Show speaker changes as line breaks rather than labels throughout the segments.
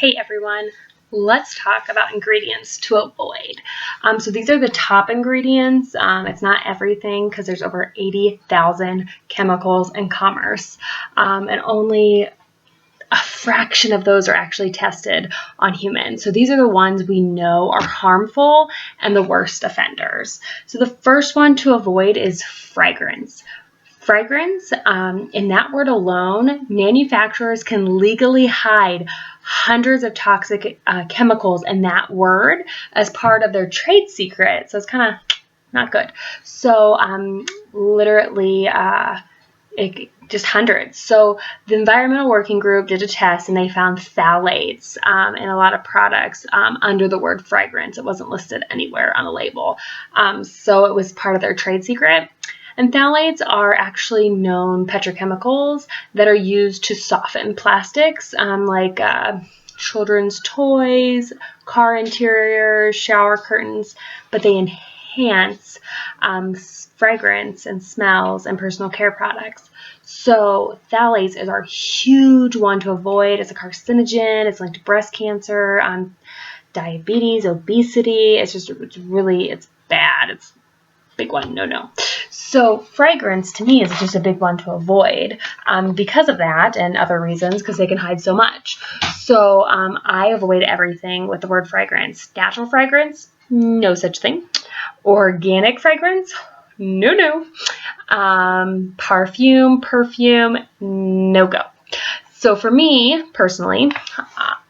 Hey everyone, let's talk about ingredients to avoid. So these are the top ingredients. It's not everything because there's over 80,000 chemicals in commerce, and only a fraction of those are actually tested on humans. So these are the ones we know are harmful and the worst offenders. So the first one to avoid is fragrance. Fragrance, in that word alone, manufacturers can legally hide hundreds of toxic chemicals in that word as part of their trade secret. So it's kind of not good. So literally just hundreds. So the Environmental Working Group did a test and they found phthalates in a lot of products under the word fragrance. It wasn't listed anywhere on the label. So it was part of their trade secret. And phthalates are actually known petrochemicals that are used to soften plastics, like children's toys, car interiors, shower curtains, but they enhance fragrance and smells and personal care products. So phthalates is our huge one to avoid. It's a carcinogen. It's linked to breast cancer, diabetes, obesity. It's bad. It's a big one. No. So fragrance to me is just a big one to avoid because of that and other reasons, because they can hide so much. So I avoid everything with the word fragrance. Natural fragrance, no such thing. Organic fragrance, no. Perfume, no go. So for me personally,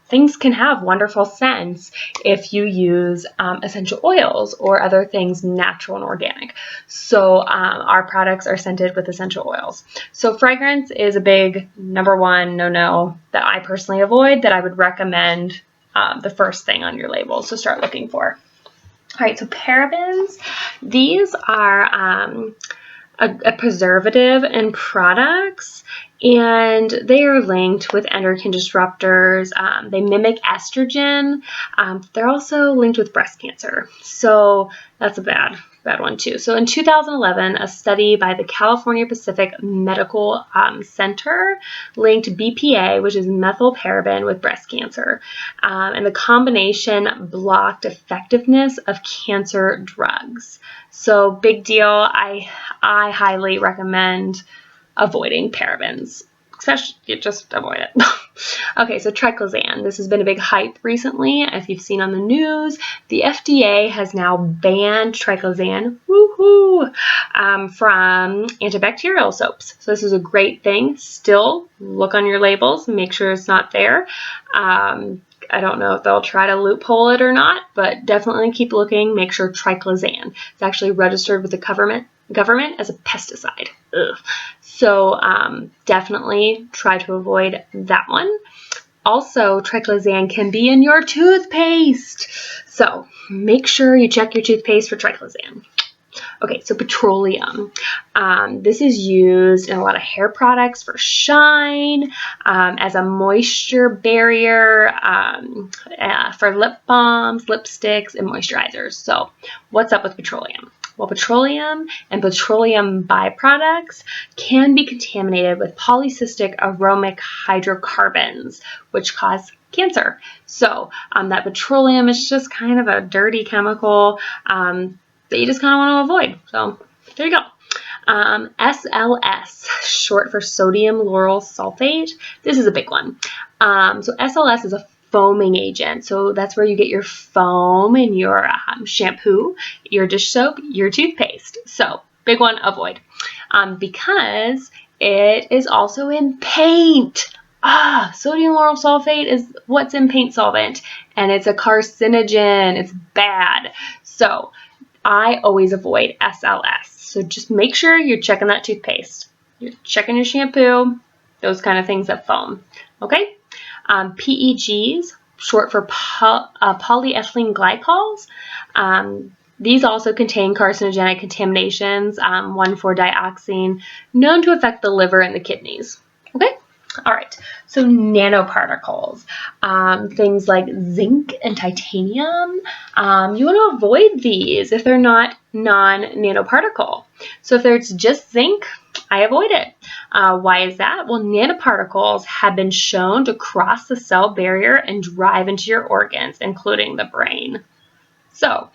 things can have wonderful scents if you use essential oils or other things natural and organic. So our products are scented with essential oils. So fragrance is a big number one no that I personally avoid, that I would recommend the first thing on your label. So start looking for. All right, so parabens, these are a preservative in products, and they are linked with endocrine disruptors. They mimic estrogen. They're also linked with breast cancer. So that's a bad one too. So in 2011, a study by the California Pacific Medical Center linked BPA, which is methylparaben, with breast cancer. And the combination blocked effectiveness of cancer drugs. So big deal. I highly recommend avoiding parabens. Especially, just avoid it. Okay, so triclosan. This has been a big hype recently. If you've seen on the news, the FDA has now banned triclosan, from antibacterial soaps. So this is a great thing. Still, look on your labels, make sure it's not there. I don't know if they'll try to loophole it or not, but definitely keep looking. Make sure triclosan is actually registered with the government as a pesticide. Ugh. So definitely try to avoid that one. Also, triclosan can be in your toothpaste. So make sure you check your toothpaste for triclosan. Okay, so petroleum. This is used in a lot of hair products for shine, as a moisture barrier, for lip balms, lipsticks, and moisturizers. So what's up with petroleum? Well, petroleum and petroleum byproducts can be contaminated with polycystic aromatic hydrocarbons, which cause cancer. So that petroleum is just kind of a dirty chemical that you just kind of want to avoid. So there you go. SLS, short for sodium lauryl sulfate. This is a big one. So SLS is a foaming agent. So that's where you get your foam in your shampoo, your dish soap, your toothpaste. So big one, avoid. Because it is also in paint. Sodium lauryl sulfate is what's in paint solvent, and it's a carcinogen. It's bad. So I always avoid SLS. So just make sure you're checking that toothpaste. You're checking your shampoo, those kind of things that foam. Okay? PEGs, short for polyethylene glycols. These also contain carcinogenic contaminations, 1,4-dioxane, known to affect the liver and the kidneys. Okay? All right, so nanoparticles, things like zinc and titanium, you want to avoid these if they're not non-nanoparticle. So if it's just zinc, I avoid it. Why is that? Well, nanoparticles have been shown to cross the cell barrier and drive into your organs, including the brain. So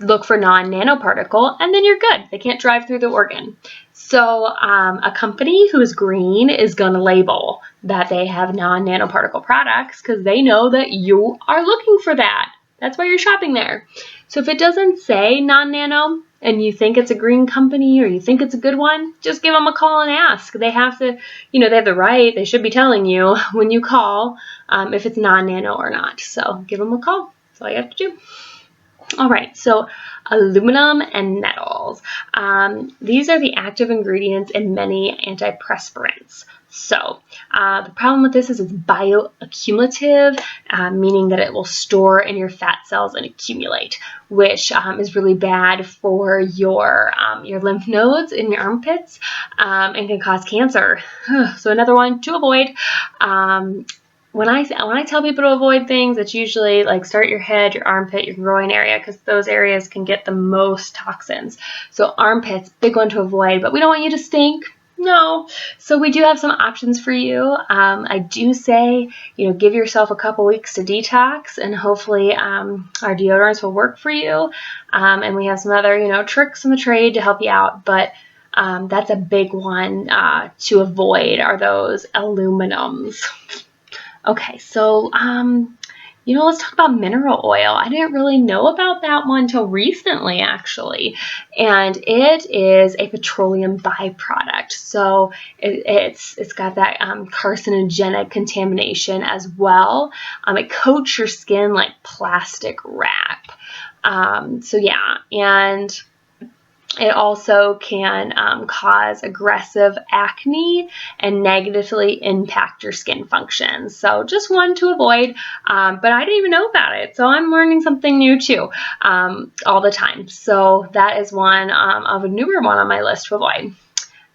look for non-nanoparticle, and then you're good. They can't drive through the organ. So a company who is green is going to label that they have non-nanoparticle products because they know that you are looking for that. That's why you're shopping there. So if it doesn't say non-nano and you think it's a green company or you think it's a good one, just give them a call and ask. They have to, they have the right. They should be telling you when you call if it's non-nano or not. So give them a call. That's all you have to do. All right, so aluminum and metals. These are the active ingredients in many antiperspirants. So the problem with this is it's bioaccumulative, meaning that it will store in your fat cells and accumulate, which is really bad for your lymph nodes in your armpits and can cause cancer. So another one to avoid. When I tell people to avoid things, it's usually like start your head, your armpit, your groin area, because those areas can get the most toxins. So armpits, big one to avoid, but we don't want you to stink. No. So we do have some options for you. I do say, give yourself a couple weeks to detox, and hopefully our deodorants will work for you. And we have some other, tricks in the trade to help you out, but that's a big one to avoid are those aluminums. Okay, so, let's talk about mineral oil. I didn't really know about that one until recently, actually. And it is a petroleum byproduct. So it's got that carcinogenic contamination as well. It coats your skin like plastic wrap. So yeah, and it also can cause aggressive acne and negatively impact your skin function. So just one to avoid, but I didn't even know about it. So I'm learning something new too all the time. So that is one of a newer one on my list to avoid.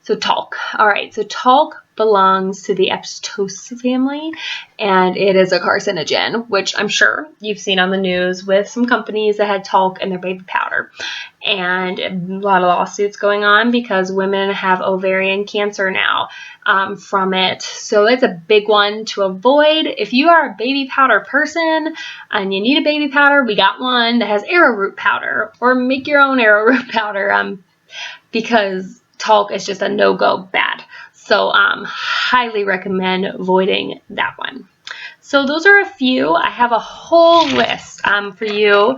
So talc. All right, so talc belongs to the asbestos family, and it is a carcinogen, which I'm sure you've seen on the news with some companies that had talc in their baby powder. And a lot of lawsuits going on because women have ovarian cancer now from it. So it's a big one to avoid. If you are a baby powder person and you need a baby powder, we got one that has arrowroot powder, or make your own arrowroot powder because talc is just a no-go bad. So highly recommend avoiding that one. So those are a few. I have a whole list for you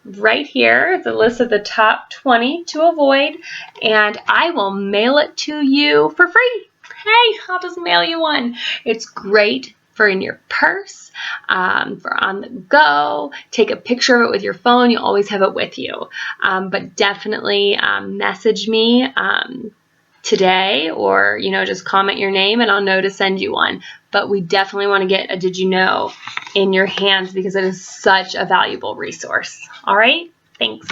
right here. It's a list of the top 20 to avoid, and I will mail it to you for free. Hey, I'll just mail you one. It's great for in your purse, for on the go. Take a picture of it with your phone. You always have it with you. But definitely message me today, or just comment your name and I'll know to send you one. But we definitely want to get a Did You Know in your hands because it is such a valuable resource. All right, thanks.